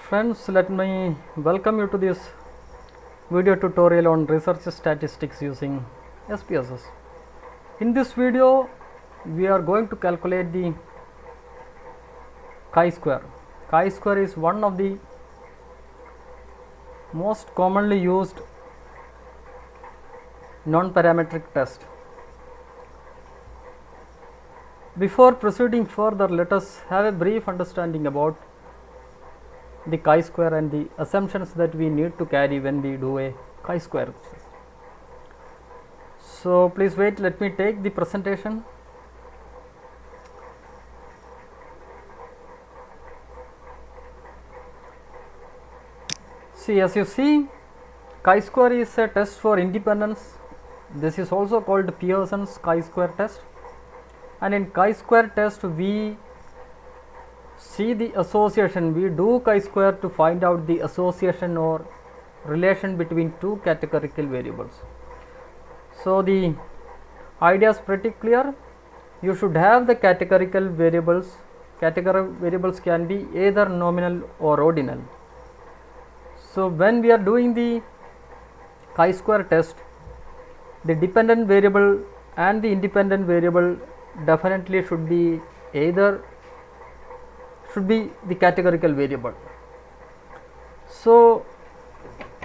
Friends, let me welcome you to this video tutorial on research statistics using SPSS. In this video, we are going to calculate the chi-square. Chi-square is one of the most commonly used non-parametric test. Before proceeding further, let us have a brief understanding about the chi-square and the assumptions that we need to carry when we do a chi-square. So please wait, let me take the presentation. See, as you see, chi-square is a test for independence. This is also called Pearson's chi-square test, and in chi-square test we see the association. We do chi-square to find out the association or relation between two categorical variables. So the idea is pretty clear. You should have the categorical variables. Categorical variables can be either nominal or ordinal. So when we are doing the chi-square test, the dependent variable and the independent variable definitely should be the categorical variable. So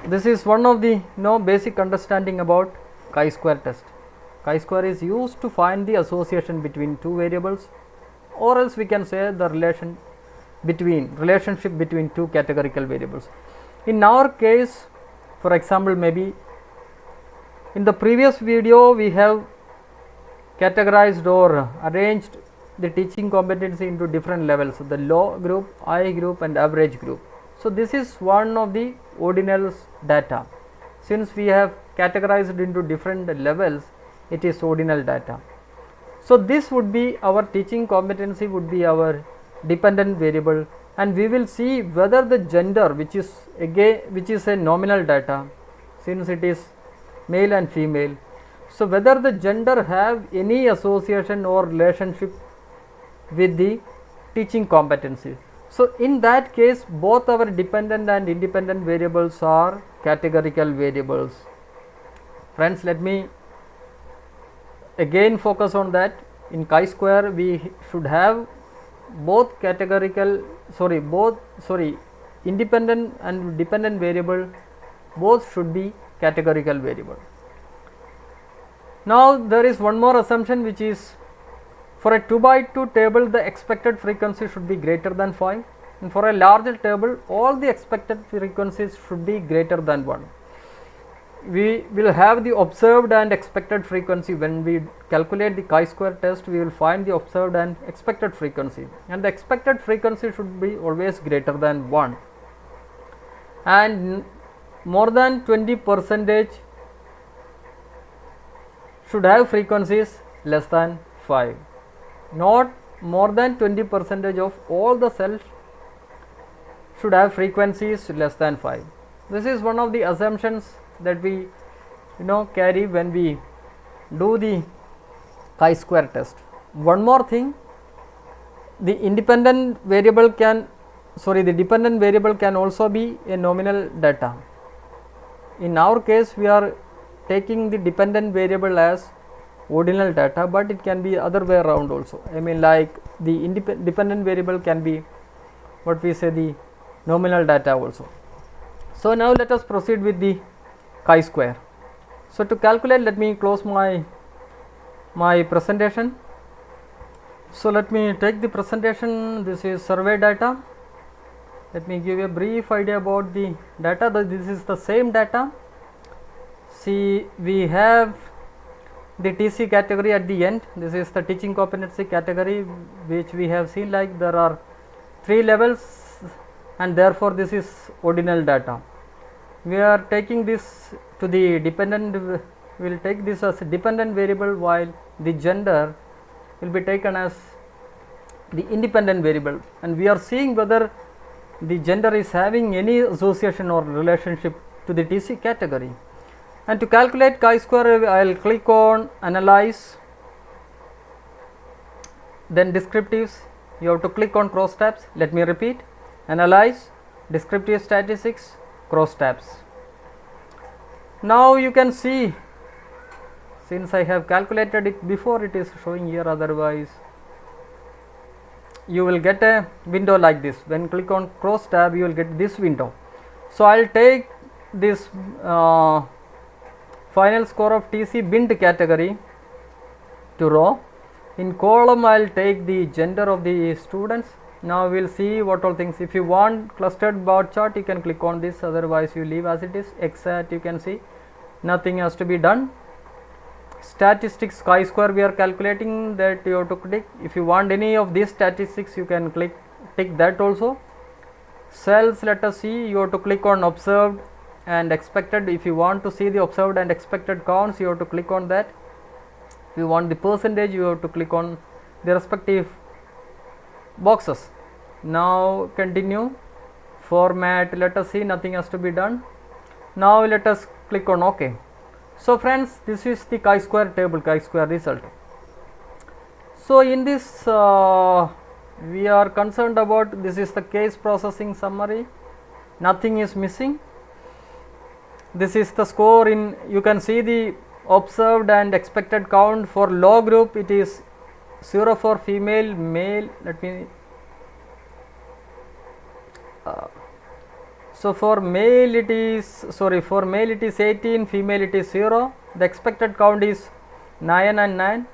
this is one of the basic understanding about chi-square test. Chi-square is used to find the association between two variables, or else we can say the relationship between two categorical variables. In our case, for example, maybe in the previous video we have categorized or arranged the teaching competency into different levels, the low group, high group and average group. So this is one of the ordinals data. Since we have categorized into different levels, it is ordinal data. So this would be our teaching competency, would be our dependent variable, and we will see whether the gender, which is a nominal data, since it is male and female, so whether the gender have any association or relationship with the teaching competency. So in that case, both our dependent and independent variables are categorical variables. Friends, let me again focus on that. In chi-square we should have independent and dependent variable, both should be categorical variable. Now there is one more assumption, which is for a 2 by 2 table the expected frequency should be greater than 5, and for a larger table all the expected frequencies should be greater than 1. We will have the observed and expected frequency. When we calculate the chi-square test, we will find the observed and expected frequency, and the expected frequency should be always greater than 1, and more than 20% should have frequencies less than 5. Not more than 20% of all the cells should have frequencies less than 5. This is one of the assumptions that we carry when we do the chi-square test. One more thing, the dependent variable can also be a nominal data. In our case, we are taking the dependent variable as ordinal data, but it can be other way around also. I mean, like the dependent variable can be what we say the nominal data also. So now let us proceed with the chi-square. So to calculate, let me close my presentation. So let me take the presentation. This is survey data. Let me give a brief idea about the data. This is the same data. See, we have the TC category at the end. This is the teaching competency category, which we have seen like there are 3 levels, and therefore this is ordinal data. We are taking this to the dependent, we will take this as a dependent variable, while the gender will be taken as the independent variable, and we are seeing whether the gender is having any association or relationship to the TC category. And to calculate chi-square, I will click on analyze, then descriptives. You have to click on cross tabs. Let me repeat: analyze, descriptive statistics, cross tabs. Now you can see, since I have calculated it before, it is showing here, otherwise you will get a window like this. When click on cross tab, you will get this window. So I will take this final score of TC bind category to row. In column, I will take the gender of the students. Now we will see what all things. If you want clustered bar chart, you can click on this, otherwise you leave as it is. Exact, you can see nothing has to be done. Statistics chi-square we are calculating, that you have to click. If you want any of these statistics, you can tick that also. Cells, let us see, you have to click on observed and expected. If you want to see the observed and expected counts, you have to click on that. If you want the percentage, you have to click on the respective boxes. Now continue, format, let us see, nothing has to be done. Now let us click on OK. So friends, this is the chi-square table, chi-square result. So in this we are concerned about, this is the case processing summary, nothing is missing. This is the score in, you can see the observed and expected count. For low group it is 0 for female, male, let me so for male it is, for male it is 18, female it is 0. The expected count is 9 and 9,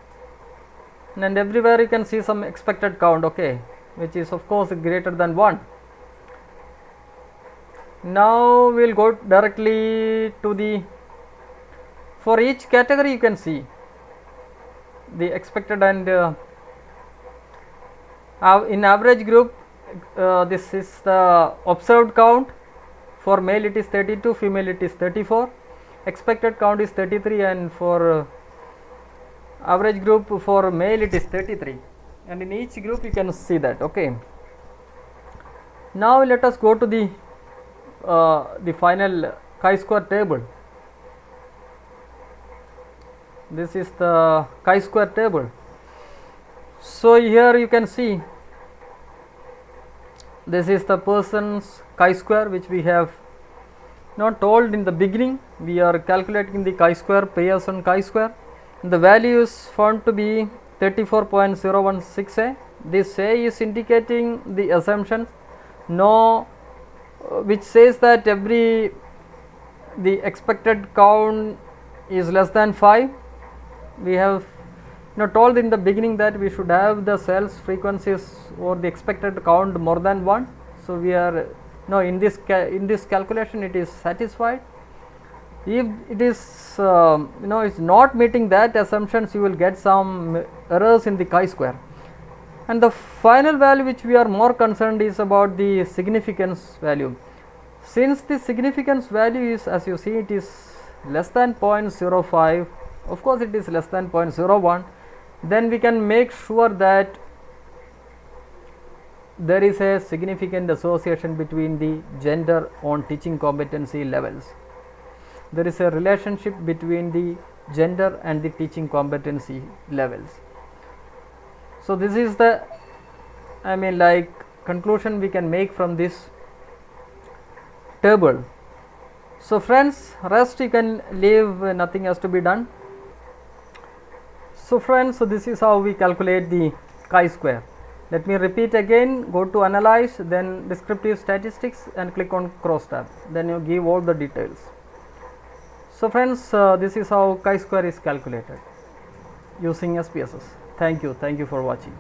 and everywhere you can see some expected count, okay, which is of course greater than 1. Now we will go directly to the, for each category you can see the expected and in average group this is the observed count. For male it is 32, female it is 34, expected count is 33, and for average group for male it is 33, and in each group you can see that, okay. Now let us go to the final chi-square table. This is the chi-square table. So here you can see, this is the person's chi-square, which we have not told in the beginning. We are calculating the chi-square, Pearson chi-square. The value is found to be 34.016A. This A is indicating the assumptions, no, which says that the expected count is less than 5. We have told in the beginning that we should have the cells frequencies or the expected count more than 1. So we are in this calculation it is satisfied. If it is is not meeting that assumptions, you will get some errors in the chi-square. And the final value which we are more concerned is about the significance value. Since the significance value is, as you see, it is less than 0.05, of course it is less than 0.01, then we can make sure that there is a significant association between the gender on teaching competency levels. There is a relationship between the gender and the teaching competency levels. So this is the conclusion we can make from this table. So friends, rest you can leave, nothing has to be done. So friends, so this is how we calculate the chi-square. Let me repeat again, go to analyze, then descriptive statistics, and click on cross tab, then you give all the details. So friends, this is how chi-square is calculated using SPSS. Thank you for watching.